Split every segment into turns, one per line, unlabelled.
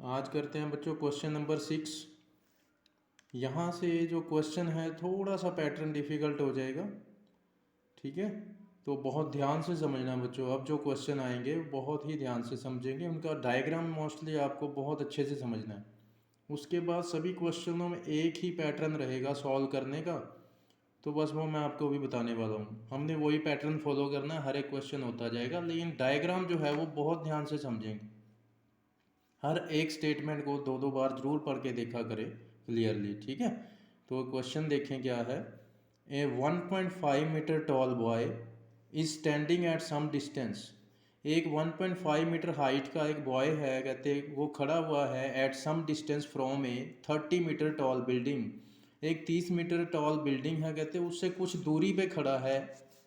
आज करते हैं बच्चों क्वेश्चन नंबर 6। यहाँ से जो क्वेश्चन है थोड़ा सा पैटर्न डिफ़िकल्ट हो जाएगा, ठीक है। तो बहुत ध्यान से समझना बच्चों। अब जो क्वेश्चन आएंगे बहुत ही ध्यान से समझेंगे, उनका डायग्राम मोस्टली आपको बहुत अच्छे से समझना है। उसके बाद सभी क्वेश्चनों में एक ही पैटर्न रहेगा सॉल्व करने का, तो बस वो मैं आपको भी बताने वाला हूँ। हमने वही पैटर्न फॉलो करना है, हर एक क्वेश्चन होता जाएगा, लेकिन डायग्राम जो है वो बहुत ध्यान से समझेंगे। हर एक स्टेटमेंट को दो दो बार जरूर पढ़ के देखा करें क्लियरली, ठीक है। तो क्वेश्चन देखें क्या है। A 1.5 metre tall boy is standing at some distance. एक 1.5 मीटर हाइट का एक बॉय है, कहते वो खड़ा हुआ है at some distance from a 30 metre tall building. एक 30 मीटर टॉल बिल्डिंग है, कहते उससे कुछ दूरी पे खड़ा है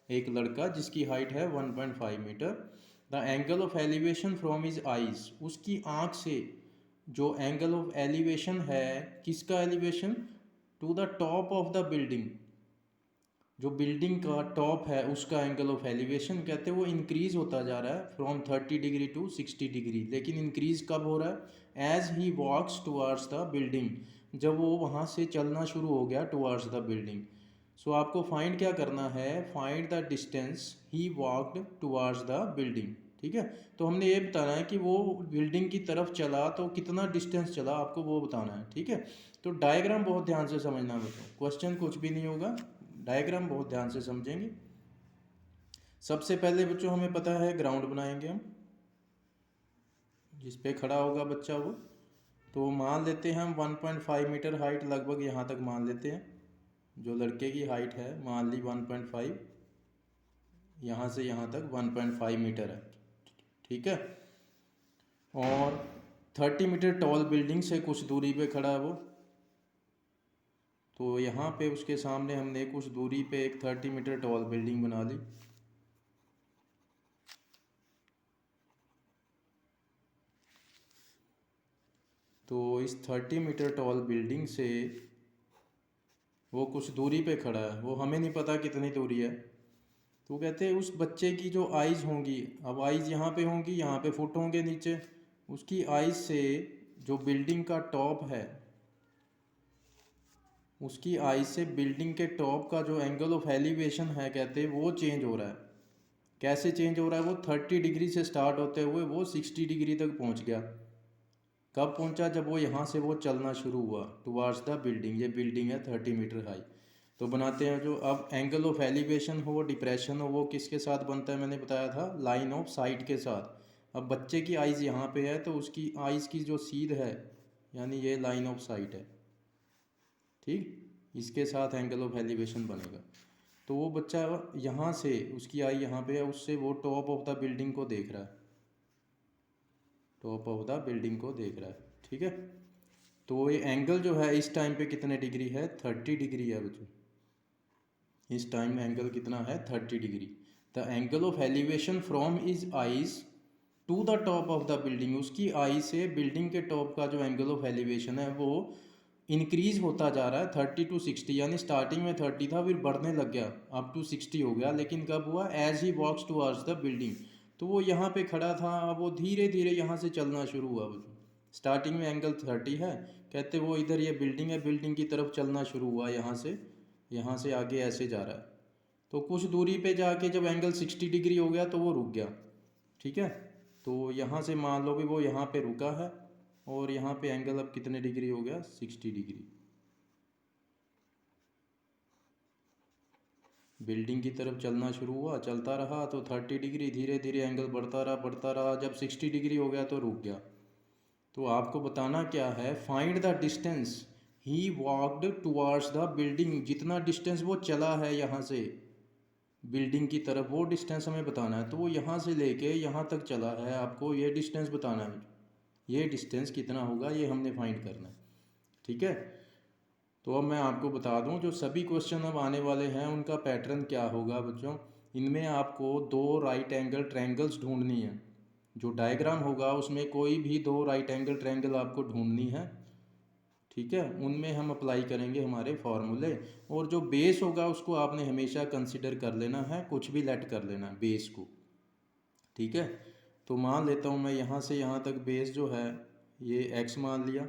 एक लड़का जिसकी हाइट है 1.5 metre. The angle of elevation from his eyes, उसकी आँख से जो एंगल ऑफ एलिवेशन है, किसका elevation, to the top of the building, जो बिल्डिंग का टॉप है उसका एंगल ऑफ एलिवेशन कहते हैं वो इंक्रीज होता जा रहा है फ्रॉम 30 डिग्री टू 60 डिग्री। लेकिन इंक्रीज कब हो रहा है, as he walks towards the building, जब वो वहाँ से चलना शुरू हो गया टुवर्ड्स द बिल्डिंग। सो आपको फाइंड क्या करना है, find the distance he walked towards the building, ठीक है। तो हमने ये बताना है कि वो बिल्डिंग की तरफ चला तो कितना डिस्टेंस चला, आपको वो बताना है, ठीक है। तो डायग्राम बहुत ध्यान से समझना बच्चों, क्वेश्चन कुछ भी नहीं होगा, डायग्राम बहुत ध्यान से समझेंगे। सबसे पहले बच्चों हमें पता है ग्राउंड बनाएंगे हम, जिस पे खड़ा होगा बच्चा वो। तो मान लेते हैं हम 1.5 मीटर हाइट लगभग यहाँ तक मान लेते हैं, जो लड़के की हाइट है मान ली 1.5, यहाँ से यहाँ तक 1.5 मीटर है, ठीक है। और 30 मीटर टॉल बिल्डिंग से कुछ दूरी पे खड़ा है वो, तो यहाँ पे उसके सामने हमने कुछ दूरी पे एक 30 मीटर टॉल बिल्डिंग बना ली। तो इस 30 मीटर टॉल बिल्डिंग से वो कुछ दूरी पे खड़ा है, वो हमें नहीं पता कितनी दूरी है। तो कहते हैं उस बच्चे की जो आइज़ होंगी, अब आइज़ यहाँ पे होंगी, यहाँ पे फुट होंगे नीचे, उसकी आइज़ से जो बिल्डिंग का टॉप है, उसकी आइज़ से बिल्डिंग के टॉप का जो एंगल ऑफ एलिवेशन है कहते हैं वो चेंज हो रहा है। कैसे चेंज हो रहा है, वो 30 डिग्री से स्टार्ट होते हुए वो 60 डिग्री तक पहुँच गया। कब पहुंचा, जब वो यहाँ से वो चलना शुरू हुआ टुवार्ड्स द बिल्डिंग। ये बिल्डिंग है 30 मीटर हाई। तो बनाते हैं जो अब एंगल ऑफ एलिवेशन हो डिप्रेशन हो वो किसके साथ बनता है, मैंने बताया था लाइन ऑफ साइट के साथ। अब बच्चे की आइज़ यहाँ पे है तो उसकी आइज़ की जो सीध है यानी ये लाइन ऑफ साइट है, ठीक, इसके साथ एंगल ऑफ एलिवेशन बनेगा। तो वो बच्चा यहाँ से उसकी आई यहाँ पे है, उससे वो टॉप ऑफ द बिल्डिंग को देख रहा है, टॉप ऑफ द बिल्डिंग को देख रहा है, ठीक है। तो ये एंगल जो है इस टाइम पे कितने डिग्री है, 30 डिग्री है बच्चों। इस टाइम एंगल कितना है, 30 degree. The angle of elevation from his eyes to the top of the building, उसकी आई से बिल्डिंग के टॉप का जो एंगल ऑफ एलिवेशन है वो इंक्रीज होता जा रहा है 30 टू 60, यानी स्टार्टिंग में 30 था फिर बढ़ने लग गया अप टू 60 हो गया। लेकिन कब हुआ, as he walks towards the building. तो वो यहाँ पे खड़ा था, अब वो धीरे धीरे यहाँ से चलना शुरू हुआ। स्टार्टिंग में एंगल 30 है, कहते वो इधर ये बिल्डिंग है, बिल्डिंग की तरफ चलना शुरू हुआ यहाँ से आगे ऐसे जा रहा है। तो कुछ दूरी पे जाके जब एंगल 60 डिग्री हो गया तो वो रुक गया, ठीक है। तो यहाँ से मान लो भी वो यहाँ पे रुका है और यहाँ पे एंगल अब कितने डिग्री हो गया, 60 डिग्री। बिल्डिंग की तरफ चलना शुरू हुआ, चलता रहा तो 30 डिग्री, धीरे धीरे एंगल बढ़ता रहा, जब 60 डिग्री हो गया तो रुक गया। तो आपको बताना क्या है, find the distance he walked towards the building, जितना डिस्टेंस वो चला है यहाँ से बिल्डिंग की तरफ वो डिस्टेंस हमें बताना है। तो वो यहाँ से लेके यहाँ तक चला है, आपको ये डिस्टेंस बताना है, ये डिस्टेंस कितना होगा ये हमने फाइंड करना है, ठीक है। तो अब मैं आपको बता दूं जो सभी क्वेश्चन अब आने वाले हैं उनका पैटर्न क्या होगा बच्चों। इनमें आपको दो राइट एंगल ट्रायंगल्स ढूंढनी है, जो डायग्राम होगा उसमें कोई भी दो राइट एंगल ट्रायंगल आपको ढूंढनी है, ठीक है। उनमें हम अप्लाई करेंगे हमारे फार्मूले, और जो बेस होगा उसको आपने हमेशा कंसिडर कर लेना है, कुछ भी लेट कर लेना है बेस को, ठीक है। तो मान लेता हूँ मैं यहाँ से यहाँ तक बेस जो है ये x मान लिया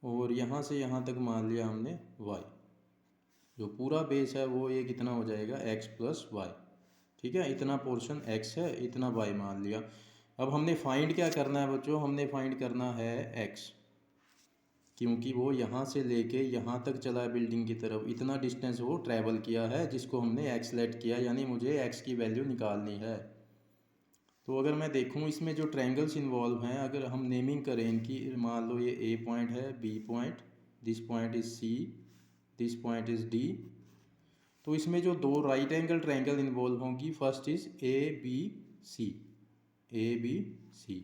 और यहाँ से यहाँ तक मान लिया हमने y। जो पूरा बेस है वो ये कितना हो जाएगा x प्लस वाई। ठीक है, इतना पोर्शन x है, इतना y मान लिया। अब हमने फाइंड क्या करना है बच्चों, हमने फाइंड करना है x, क्योंकि वो यहाँ से लेके यहाँ तक चला है बिल्डिंग की तरफ, इतना डिस्टेंस वो ट्रैवल किया है जिसको हमने x सेलेक्ट किया, यानी मुझे x की वैल्यू निकालनी है। तो अगर मैं देखूँ इसमें जो ट्रायंगल्स इन्वॉल्व हैं, अगर हम नेमिंग करें इनकी, मान लो ये A पॉइंट है, B point, this point is C, this point is D। तो इसमें जो दो राइट एंगल ट्रायंगल इन्वॉल्व होंगी, फर्स्ट इज़ ABC, ABC,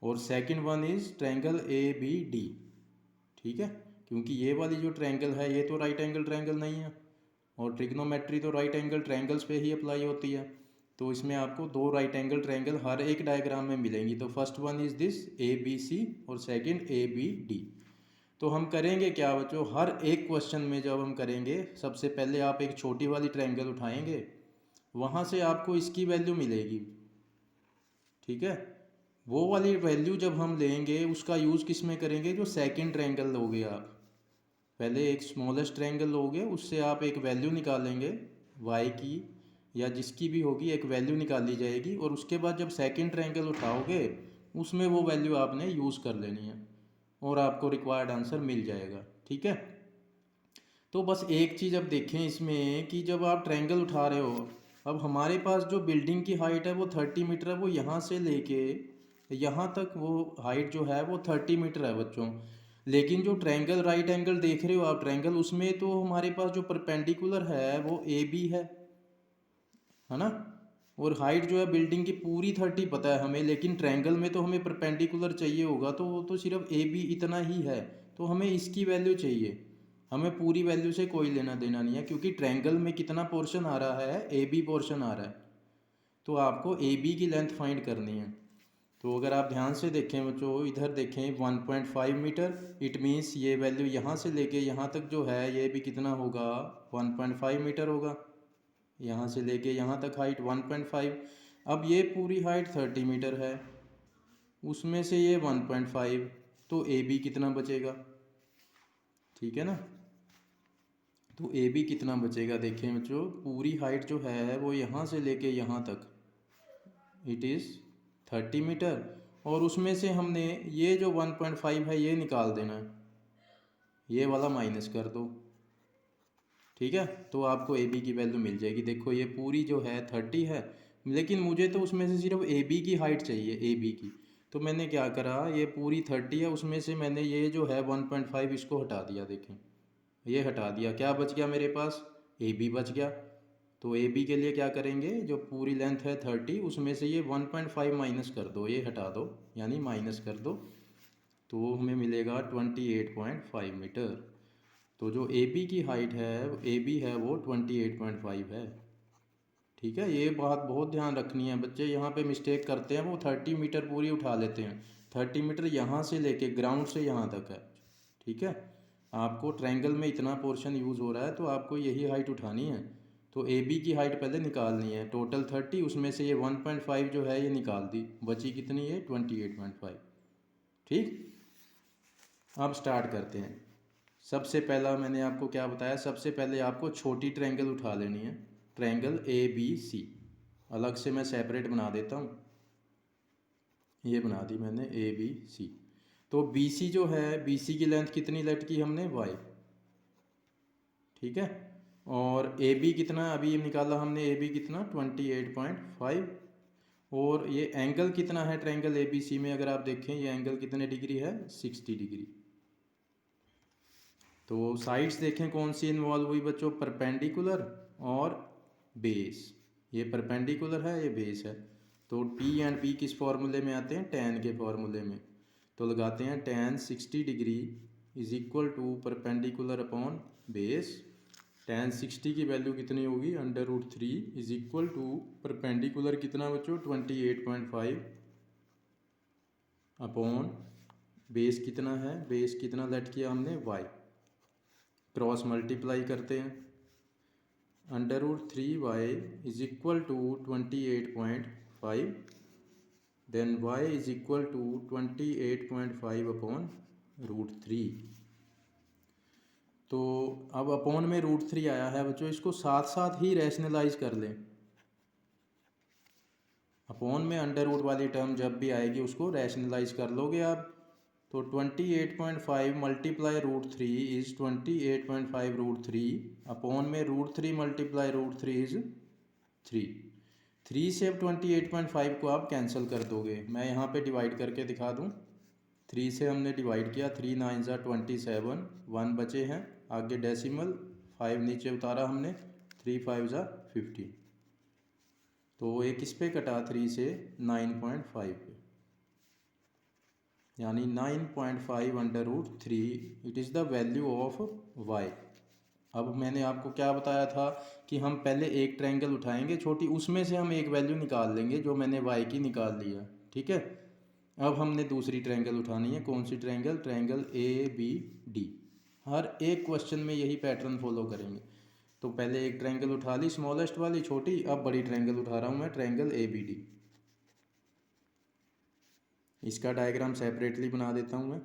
और second one is triangle ABD। ठीक है, क्योंकि ये वाली जो ट्रायंगल है ये तो राइट एंगल ट्रायंगल नहीं है, और ट्रिग्नोमेट्री तो राइट एंगल ट्रायंगल्स पे ही अप्लाई होती है। तो इसमें आपको दो राइट एंगल ट्रायंगल हर एक डायग्राम में मिलेंगी। तो first one is this ABC और सेकंड ABD। तो हम करेंगे क्या बच्चों, हर एक क्वेश्चन में जब हम करेंगे, सबसे पहले आप एक छोटी वाली ट्रायंगल उठाएंगे, वहाँ से आपको इसकी वैल्यू मिलेगी। ठीक है, वो वाली वैल्यू जब हम लेंगे उसका यूज़ किस में करेंगे, जो सेकंड ट्रायंगल लोगे आप, पहले एक स्मॉलेस्ट ट्रायंगल लोगे, उससे आप एक वैल्यू निकालेंगे y की या जिसकी भी होगी, एक वैल्यू निकाली जाएगी, और उसके बाद जब सेकंड ट्रायंगल उठाओगे उसमें वो वैल्यू आपने यूज़ कर लेनी है और आपको रिक्वायर्ड आंसर मिल जाएगा। ठीक है, तो बस एक चीज़ अब देखें इसमें कि जब आप ट्रायंगल उठा रहे हो, अब हमारे पास जो बिल्डिंग की हाइट है वो 30 मीटर है, वो यहाँ से लेके यहाँ तक वो हाइट जो है वो 30 मीटर है बच्चों। लेकिन जो ट्रायंगल राइट एंगल देख रहे हो आप ट्रायंगल, उसमें तो हमारे पास जो परपेंडिकुलर है वो AB है ना, और हाइट जो है बिल्डिंग की पूरी 30 पता है हमें, लेकिन ट्रायंगल में तो हमें परपेंडिकुलर चाहिए होगा, तो वो तो सिर्फ AB इतना ही है, तो हमें इसकी वैल्यू चाहिए, हमें पूरी वैल्यू से कोई लेना देना नहीं है, क्योंकि ट्रायंगल में कितना पोर्शन आ रहा है, AB पोर्शन आ रहा है, तो आपको AB की लेंथ फाइंड करनी है। तो अगर आप ध्यान से देखें बच्चों, इधर देखें 1.5 मीटर, इट मीन्स ये वैल्यू यहाँ से लेके यहाँ तक जो है ये भी कितना होगा, 1.5 मीटर होगा। यहाँ से लेके यहाँ तक हाइट 1.5। अब ये पूरी हाइट 30 मीटर है, उसमें से ये 1.5, तो AB कितना बचेगा। ठीक है ना, तो AB कितना बचेगा, देखें बच्चों, पूरी हाइट जो है वो यहाँ से लेके यहाँ तक इट इज़ 30 मीटर, और उसमें से हमने ये जो 1.5 है ये निकाल देना है, ये वाला माइनस कर दो। ठीक है, तो आपको AB की वैल्यू मिल जाएगी। देखो ये पूरी जो है 30 है, लेकिन मुझे तो उसमें से सिर्फ AB की हाइट चाहिए, AB की। तो मैंने क्या करा, ये पूरी 30 है, उसमें से मैंने ये जो है 1.5 इसको हटा दिया। देखें ये हटा दिया, क्या बच गया मेरे पास, AB बच गया। तो AB के लिए क्या करेंगे, जो पूरी लेंथ है 30, उसमें से ये 1.5 माइनस कर दो, ये हटा दो, यानी माइनस कर दो, तो हमें मिलेगा 28.5 मीटर। तो जो AB की हाइट है, AB है वो 28.5 है। ठीक है, ये बात बहुत ध्यान रखनी है, बच्चे यहाँ पे मिस्टेक करते हैं, वो 30 मीटर पूरी उठा लेते हैं। 30 मीटर यहाँ से लेके ग्राउंड से यहाँ तक है। ठीक है, आपको ट्रायंगल में इतना पोर्शन यूज़ हो रहा है, तो आपको यही हाइट उठानी है। तो AB की हाइट पहले निकालनी है, टोटल 30, उसमें से ये 1.5 जो है ये निकाल दी, बची कितनी है 28.5। ठीक, अब स्टार्ट करते हैं। सबसे पहला मैंने आपको क्या बताया, सबसे पहले आपको छोटी ट्रायंगल उठा लेनी है, ट्रायंगल ABC। अलग से मैं सेपरेट बना देता हूँ, ये बना दी मैंने ABC। तो BC जो है, BC की लेंथ कितनी लेट की हमने, Y। ठीक है, और AB कितना अभी निकाला हमने, AB कितना 28.5, और ये एंगल कितना है ट्रायंगल ABC में, अगर आप देखें ये एंगल कितने डिग्री है, 60 डिग्री। तो साइड्स देखें कौन सी इन्वॉल्व हुई बच्चों, परपेंडिकुलर और बेस। ये परपेंडिकुलर है, ये बेस है। तो P एंड P किस फॉर्मूले में आते हैं, tan के फॉर्मूले में। तो लगाते हैं tan 60 degree is equal to perpendicular upon base. tan 60 की वैल्यू कितनी होगी, √3 इज इक्वल टू परपेंडिकुलर कितना बच्चों 28.5 अपॉन बेस कितना है, बेस कितना लेट किया हमने, y। क्रॉस मल्टीप्लाई करते हैं, √3y is equal to 28.5 then y is equal to 28.5 upon √3। तो अब अपॉन में √3 आया है बच्चों, इसको साथ साथ ही रैशनलाइज कर लें। अपॉन में अंडर रूट वाली टर्म जब भी आएगी उसको रैशनलाइज कर लोगे आप। तो 28.5 मल्टीप्लाई √3 इज 28.5 √3 अपॉन में √3 मल्टीप्लाई √3 इज 3 से अब 28.5 को आप कैंसिल कर दोगे। मैं यहाँ पे डिवाइड करके दिखा दूँ। 3 से हमने डिवाइड किया, 3 9 ज़ा 27, 1 बचे हैं, आगे डेसिमल 5 नीचे उतारा हमने, 3 5 ज़ा 50। तो ये किस पे कटा, 3 से 9.5 पे, यानी 9.5 under root 3 it is the value of y। अब मैंने आपको क्या बताया था कि हम पहले एक ट्रायंगल उठाएंगे छोटी, उसमें से हम एक वैल्यू निकाल लेंगे जो मैंने y की निकाल लिया, ठीक है। अब हमने दूसरी ट्रायंगल उठानी है। कौन सी ट्रायंगल? Triangle ABD। हर एक क्वेश्चन में यही पैटर्न फॉलो करेंगे। तो पहले एक ट्रायंगल उठा ली स्मॉलेस्ट वाली छोटी, अब बड़ी ट्रायंगल उठा रहा हूँ मैं, ट्रायंगल ABD। इसका डायग्राम सेपरेटली बना देता हूँ मैं।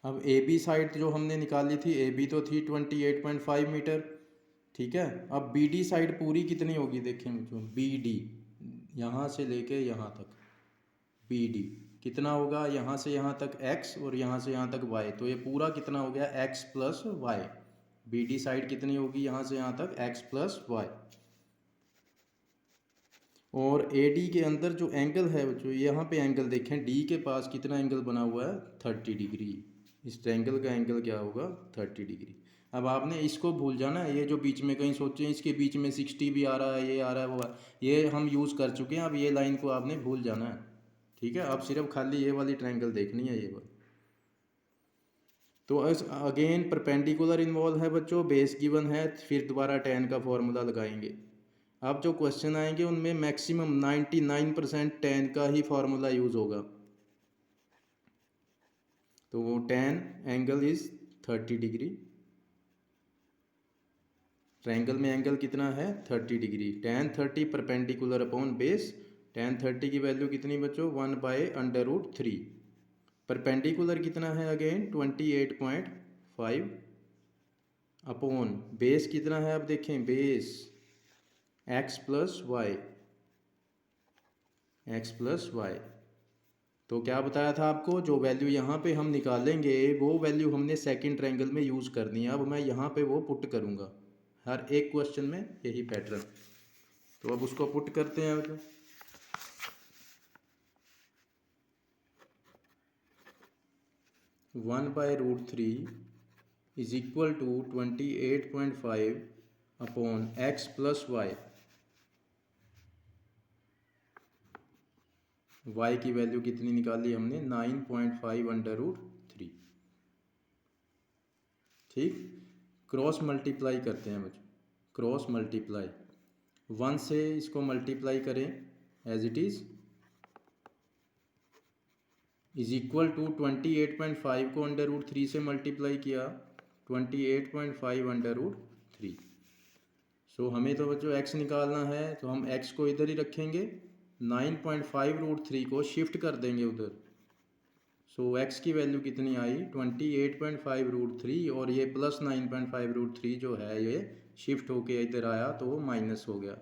अब AB साइड जो हमने निकाली थी, AB तो थी 28.5 मीटर, ठीक है। अब BD साइड पूरी कितनी होगी देखें बच्चों, BD यहाँ से लेके यहाँ तक, BD कितना होगा, यहाँ से यहाँ तक x और यहाँ से यहाँ तक y, तो ये पूरा कितना हो गया, x plus y. BD side कितनी होगी, यहाँ से यहाँ तक x प्लस वाई। और AD के अंदर जो एंगल है बच्चों, यहाँ पे एंगल देखें, D के पास कितना एंगल बना हुआ है, 30 डिग्री। इस ट्रायंगल का एंगल क्या होगा, 30 डिग्री। अब आपने इसको भूल जाना है, ये जो बीच में कहीं सोचें इसके बीच में 60 भी आ रहा है, ये आ रहा है, वो ये हम यूज़ कर चुके हैं। अब ये लाइन को आपने भूल जाना है, ठीक है। अब सिर्फ खाली ये वाली ट्रायंगल देखनी है, ये वाली। तो अगेन परपेंडिकुलर इन्वॉल्व है बच्चों, बेस गिवन है, फिर दोबारा tan का फॉर्मूला लगाएंगे। अब जो क्वेश्चन आएंगे उनमें मैक्सिमम 99% tan का ही फॉर्मूला यूज़ होगा। तो वो tan angle is 30 degree, triangle में एंगल कितना है, 30 degree. tan 30 perpendicular upon base, tan 30 की वैल्यू कितनी बच्चों, 1/√3। परपेंडिकुलर कितना है अगेन, 28.5 अपॉन बेस कितना है, अब देखें base x plus y, x plus y. तो क्या बताया था आपको, जो वैल्यू यहाँ पे हम निकालेंगे वो वैल्यू हमने सेकंड ट्रायंगल में यूज़ करनी है। अब मैं यहाँ पे वो पुट करूँगा, हर एक क्वेश्चन में यही पैटर्न। तो अब उसको पुट करते हैं। तो 1/√3 is equal to 28.5 upon x plus y. y की वैल्यू कितनी निकाली हमने, 9.5/√3, ठीक। क्रॉस मल्टीप्लाई करते हैं बच्चों, क्रॉस मल्टीप्लाई 1 से इसको मल्टीप्लाई करें as it is equal to 28.5 को √3 से मल्टीप्लाई किया, 28.5/√3। सो हमें तो बच्चों x निकालना है, तो हम x को इधर ही रखेंगे, 9.5√3 को शिफ्ट कर देंगे उधर। सो x की वैल्यू कितनी आई, 28.5√3, और ये प्लस 9.5√3 जो है ये शिफ्ट होके इधर आया तो वो माइनस हो गया।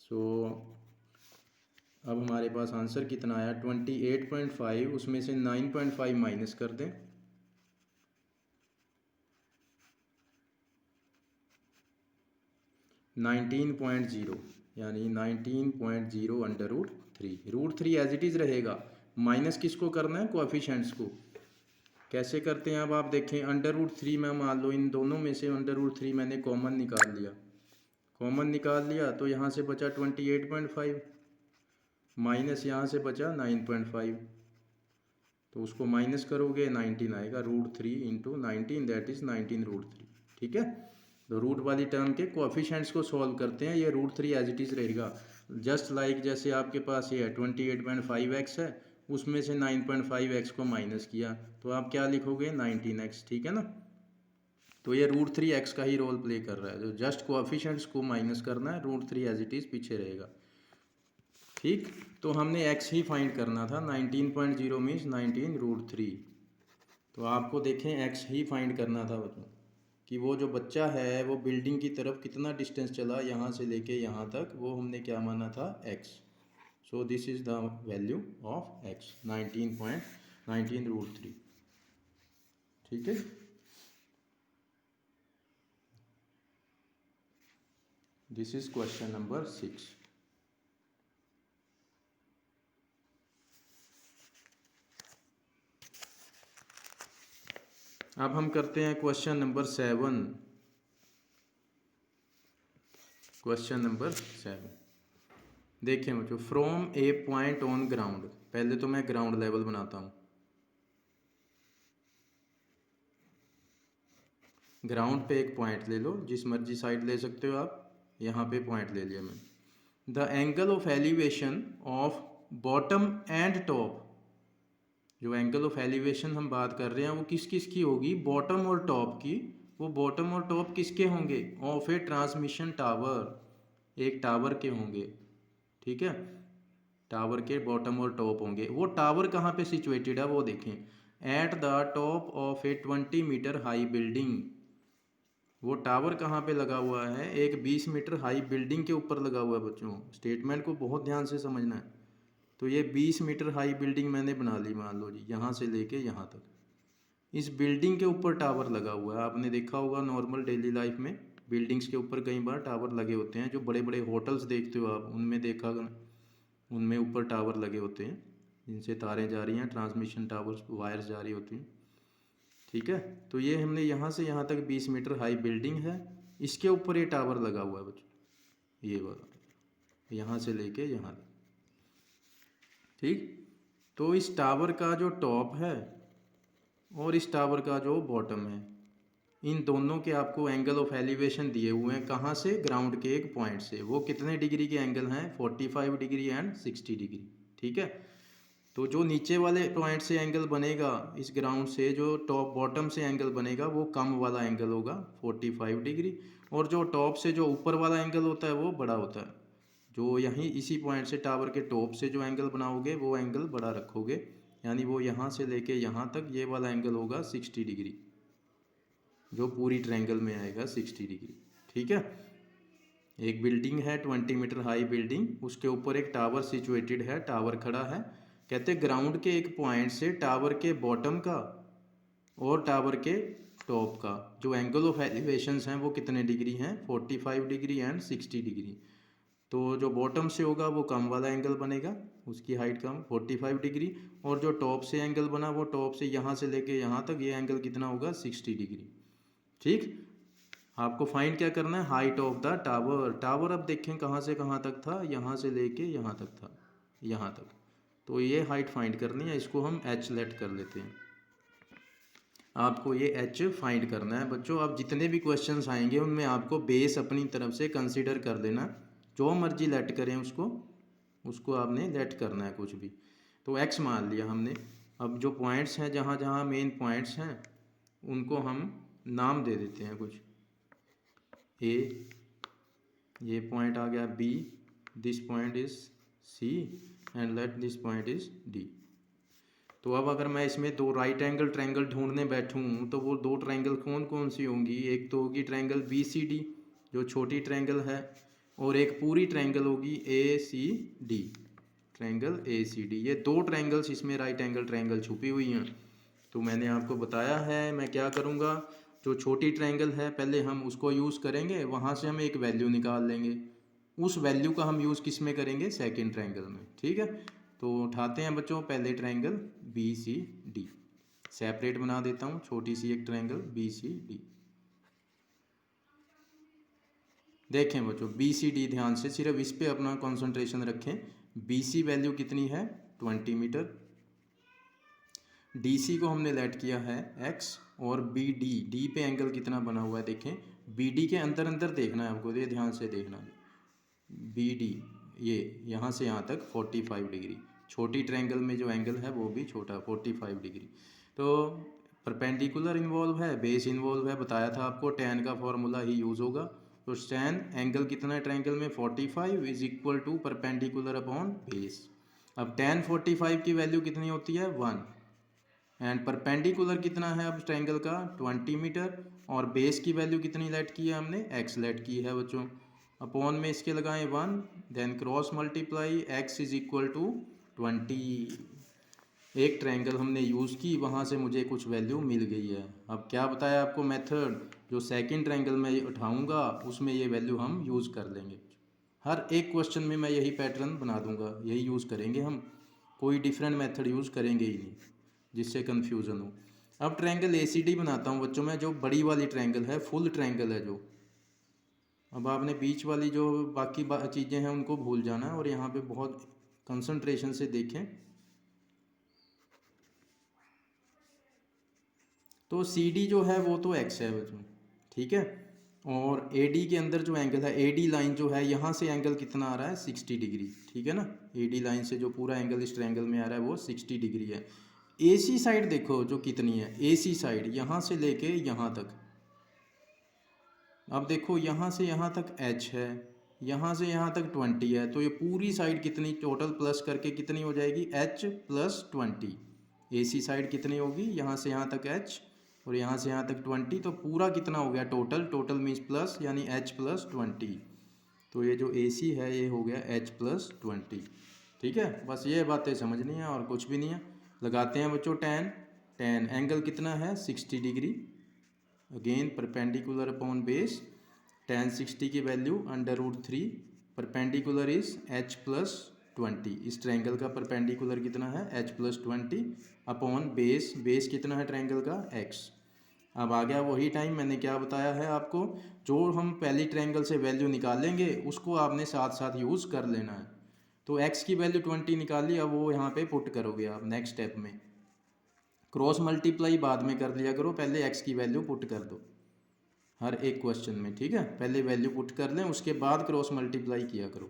सो अब हमारे पास आंसर कितना आया, 28.5, उसमें से 9.5 माइनस कर दें, 19.0, यानी 19.0/√3। √3 एज इट इज़ रहेगा, माइनस किसको करना है, कोएफिशिएंट्स को। कैसे करते हैं, अब आप देखें, √3 में मान लो इन दोनों में से √3 मैंने कॉमन निकाल लिया, कॉमन निकाल लिया तो यहाँ से बचा 28.5, माइनस यहाँ से बचा 9.5, तो उसको माइनस करोगे 19 आएगा, √3 × 19 दैट इज़ 19√3, ठीक है। तो रूट वाली टर्म के कोएफिशिएंट्स को सॉल्व करते हैं, ये √3 एज इट इज़ रहेगा। जस्ट लाइक जैसे आपके पास ये 28.5x है, उसमें से 9.5x को माइनस किया, तो आप क्या लिखोगे, 19x, ठीक है ना। तो ये √3x का ही रोल प्ले कर रहा है, जो जस्ट कोएफिशिएंट्स को माइनस करना है, √3 एज इट इज़ पीछे रहेगा। ठीक, तो हमने x ही फाइंड करना था। 19.0 मीन्स 19√3। तो आपको देखें x ही फाइंड करना था बच्चों, कि वो जो बच्चा है वो बिल्डिंग की तरफ कितना डिस्टेंस चला यहाँ से लेके यहाँ तक, वो हमने क्या माना था, x। So this is the value of x, 19.19√3। ठीक है, दिस इज क्वेश्चन नंबर 6। अब हम करते हैं क्वेश्चन नंबर 7। क्वेश्चन नंबर 7 देखिए बच्चों, from A point on ground. पहले तो मैं ग्राउंड लेवल बनाता हूँ। ग्राउंड पे एक पॉइंट ले लो, जिस मर्जी साइड ले सकते हो आप। यहाँ पे पॉइंट ले लिया मैंने। The angle of elevation of bottom and top. जो एंगल ऑफ एलिवेशन हम बात कर रहे हैं वो किस किस की होगी, बॉटम और टॉप की। वो बॉटम और टॉप किसके होंगे, ऑफ ए ट्रांसमिशन टावर, एक टावर के होंगे। ठीक है, टावर के बॉटम और टॉप होंगे। वो टावर कहाँ पे सिचुएटेड है वो देखें, at the top of a 20 metre high building. वो टावर कहाँ पे लगा हुआ है, एक 20 मीटर हाई बिल्डिंग के ऊपर लगा हुआ है। बच्चों स्टेटमेंट को बहुत ध्यान से समझना है। तो ये 20 मीटर हाई बिल्डिंग मैंने बना ली, मान लो जी, यहाँ से लेके यहाँ तक। इस बिल्डिंग के ऊपर टावर लगा हुआ है। आपने देखा होगा नॉर्मल डेली लाइफ में बिल्डिंग्स के ऊपर कई बार टावर लगे होते हैं। जो बड़े बड़े होटल्स देखते हो आप, उनमें देखा, उनमें ऊपर टावर लगे होते हैं, जिनसे तारें जा रही हैं, ट्रांसमिशन टावर्स, वायर्स जा रही होती हैं। ठीक है, तो ये हमने यहाँ से यहाँ तक 20 मीटर हाई बिल्डिंग है, इसके ऊपर ये टावर लगा हुआ है बच्चों, ये वाला, यहाँ से लेके यहाँ तक। ठीक, तो इस टावर का जो टॉप है और इस टावर का जो बॉटम है, इन दोनों के आपको एंगल ऑफ एलिवेशन दिए हुए हैं। कहाँ से, ग्राउंड के एक पॉइंट से। वो कितने डिग्री के एंगल हैं, 45 डिग्री एंड 60 डिग्री। ठीक है, तो जो नीचे वाले पॉइंट से एंगल बनेगा इस ग्राउंड से, जो टॉप बॉटम से एंगल बनेगा वो कम वाला एंगल होगा 45 डिग्री, और जो टॉप से जो ऊपर वाला एंगल होता है वो बड़ा होता है। जो यहीं इसी पॉइंट से टावर के टॉप से जो एंगल बनाओगे वो एंगल बड़ा रखोगे, यानी वो यहाँ से लेके यहाँ तक ये वाला एंगल होगा 60 डिग्री, जो पूरी ट्रायंगल में आएगा 60 डिग्री। ठीक है, एक बिल्डिंग है 20 मीटर हाई बिल्डिंग, उसके ऊपर एक टावर सिचुएटेड है, टावर खड़ा है। कहते ग्राउंड के एक पॉइंट से टावर के बॉटम का और टावर के टॉप का जो एंगल ऑफ एलिवेशंस हैं वो कितने डिग्री हैं, 45 डिग्री एंड 60 डिग्री। तो जो बॉटम से होगा वो कम वाला एंगल बनेगा, उसकी हाइट कम 45 डिग्री, और जो टॉप से एंगल बना वो टॉप से यहाँ से लेके यहाँ तक ये एंगल कितना होगा, 60 डिग्री। ठीक, आपको फाइंड क्या करना है, height of the tower. Tower अब देखें कहाँ से कहाँ तक था, यहाँ से लेके यहाँ तक था, यहाँ तक। तो ये हाइट फाइंड करनी है, इसको हम h लेट कर लेते हैं। आपको ये h फाइंड करना है बच्चों। अब जितने भी क्वेश्चंस आएंगे उनमें आपको बेस अपनी तरफ से कंसीडर कर देना, जो मर्जी लेट करें उसको आपने लेट करना है कुछ भी। तो x मान लिया हमने। अब जो पॉइंट्स हैं, जहाँ जहाँ मेन पॉइंट्स हैं, उनको हम नाम दे देते हैं कुछ। A, ये पॉइंट आ गया B, this point is C and let this point is D। तो अब अगर मैं इसमें दो राइट एंगल ट्रायंगल ढूंढने बैठूं तो वो दो ट्रायंगल कौन कौन सी होंगी, एक तो होगी ट्रायंगल BCD जो छोटी ट्रायंगल है, और एक पूरी ट्रायंगल होगी ACD, ट्रायंगल ACD। ये दो ट्रायंगल्स इसमें राइट एंगल ट्रायंगल छुपी हुई हैं। तो मैंने आपको बताया है मैं क्या करूँगा, जो छोटी ट्रायंगल है पहले हम उसको यूज़ करेंगे, वहाँ से हम एक वैल्यू निकाल लेंगे, उस वैल्यू का हम यूज़ किस में करेंगे, सेकेंड ट्रायंगल में। ठीक है, तो उठाते हैं बच्चों पहले ट्रायंगल BCD, सेपरेट बना देता हूँ, छोटी सी एक ट्रायंगल BCD। देखें बच्चों BCD, ध्यान से सिर्फ इस पे अपना कंसंट्रेशन रखें। BC वैल्यू कितनी है, 20 मीटर। DC को हमने लेट किया है x, और D पे एंगल कितना बना हुआ है देखें। BD के अंदर अंदर देखना है आपको, ये ध्यान से देखना है। BD ये यहाँ से यहाँ तक 45 डिग्री, छोटी ट्रायंगल में जो एंगल है वो भी छोटा 45 डिग्री। तो परपेंडिकुलर इन्वॉल्व है, बेस इन्वॉल्व है, बताया था आपको tan का फॉर्मूला ही यूज़ होगा। तो tan एंगल कितना है ट्रायंगल में 45 is equal to perpendicular upon base. अब tan 45 की वैल्यू कितनी होती है 1 एंड परपेंडिकुलर कितना है अब ट्रायंगल का 20 मीटर और बेस की वैल्यू कितनी लेट की है हमने x लेट की है बच्चों। अपॉन में इसके लगाएं 1 then cross multiply x is equal to 20। एक ट्रायंगल हमने यूज़ की, वहाँ से मुझे कुछ वैल्यू मिल गई है। अब क्या बताया आपको मेथड, जो सेकंड ट्रायंगल मैं उठाऊंगा उसमें ये वैल्यू हम यूज़ कर लेंगे। हर एक क्वेश्चन में मैं यही पैटर्न बना दूंगा, यही यूज़ करेंगे हम, कोई डिफरेंट मेथड यूज़ करेंगे ही नहीं जिससे कन्फ्यूज़न हो। अब ट्रायंगल ACD बनाता हूँ बच्चों में, जो बड़ी वाली ट्रायंगल है, फुल ट्रायंगल है जो। अब आपने बीच वाली जो बाकी चीज़ें हैं उनको भूल जाना है और यहाँ पे बहुत कंसंट्रेशन से देखें। तो CD जो है वो तो x है बच्चों, ठीक है। और AD के अंदर जो एंगल है, AD लाइन जो है यहाँ से एंगल कितना आ रहा है 60 डिग्री, ठीक है ना। AD लाइन से जो पूरा एंगल इस ट्रायंगल में आ रहा है वो 60 डिग्री है। AC साइड देखो जो कितनी है, AC साइड यहाँ से लेके यहाँ तक, अब देखो यहाँ से यहाँ तक h है, यहाँ से यहाँ तक 20 है, तो ये पूरी साइड कितनी टोटल प्लस करके कितनी हो जाएगी h प्लस 20। AC साइड कितनी होगी, यहाँ से यहाँ तक h और यहाँ से यहाँ तक 20, तो पूरा कितना हो गया टोटल, टोटल मीन्स प्लस यानी h प्लस 20। तो ये जो AC है ये हो गया h प्लस 20, ठीक है। बस ये बातें समझनी है और कुछ भी नहीं है। लगाते हैं बच्चों tan एंगल कितना है 60 degree, again perpendicular upon base, tan 60 की value √3, perpendicular is h plus 20। इस ट्रायंगल का परपेंडिकुलर कितना है h plus 20 upon base, base कितना है ट्रायंगल का x। अब आ गया वही टाइम, मैंने क्या बताया है आपको, जो हम पहली ट्रायंगल से वैल्यू निकालेंगे उसको आपने साथ साथ यूज़ कर लेना है। तो x की वैल्यू 20 निकाली, अब वो यहाँ पे पुट करोगे आप नेक्स्ट स्टेप में। क्रॉस मल्टीप्लाई बाद में कर लिया करो, पहले x की वैल्यू पुट कर दो हर एक क्वेश्चन में, ठीक है। पहले वैल्यू पुट कर लें उसके बाद क्रॉस मल्टीप्लाई किया करो।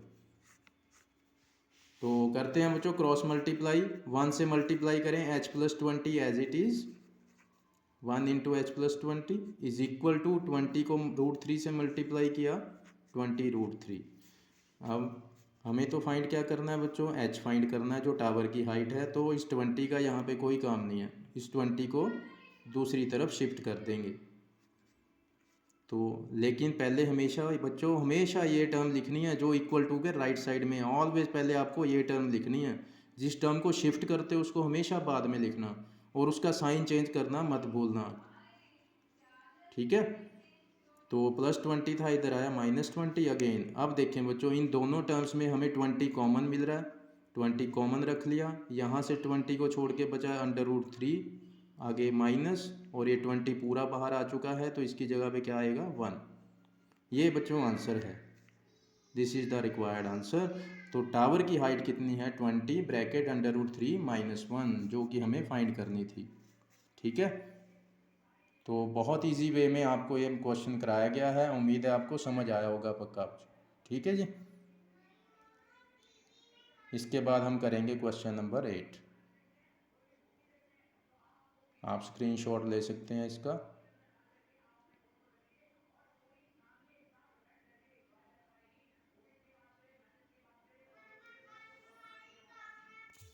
तो करते हैं बच्चों क्रॉस मल्टीप्लाई, 1 से मल्टीप्लाई करें h plus 20 as it is, 1 into h plus 20 is equal to 20 को √3 से मल्टीप्लाई किया 20 √3। अब हमें तो फाइंड क्या करना है बच्चों, h फाइंड करना है जो टावर की हाइट है। तो इस 20 का यहाँ पे कोई काम नहीं है, इस 20 को दूसरी तरफ शिफ्ट कर देंगे। तो लेकिन पहले हमेशा बच्चों हमेशा ये टर्म लिखनी है जो इक्वल टू के राइट साइड में, ऑलवेज पहले आपको ये टर्म लिखनी है। जिस टर्म को शिफ्ट करते हो उसको हमेशा बाद में लिखना और उसका साइन चेंज करना मत भूलना, ठीक है। तो प्लस 20 था, इधर आया -20 अगेन। अब देखें बच्चों इन दोनों टर्म्स में हमें 20 कॉमन मिल रहा है, 20 कॉमन रख लिया, यहाँ से 20 को छोड़ के बचा √3, आगे माइनस, और ये 20 पूरा बाहर आ चुका है तो इसकी जगह पे क्या आएगा 1। ये बच्चों आंसर है, this is the required answer. तो टावर की हाइट कितनी है 20 ब्रैकेट √3 -1, जो कि हमें फाइंड करनी थी, ठीक है। तो बहुत इजी वे में आपको ये क्वेश्चन कराया गया है, उम्मीद है आपको समझ आया होगा पक्का, ठीक है जी। इसके बाद हम करेंगे क्वेश्चन नंबर 8, आप स्क्रीनशॉट ले सकते हैं इसका।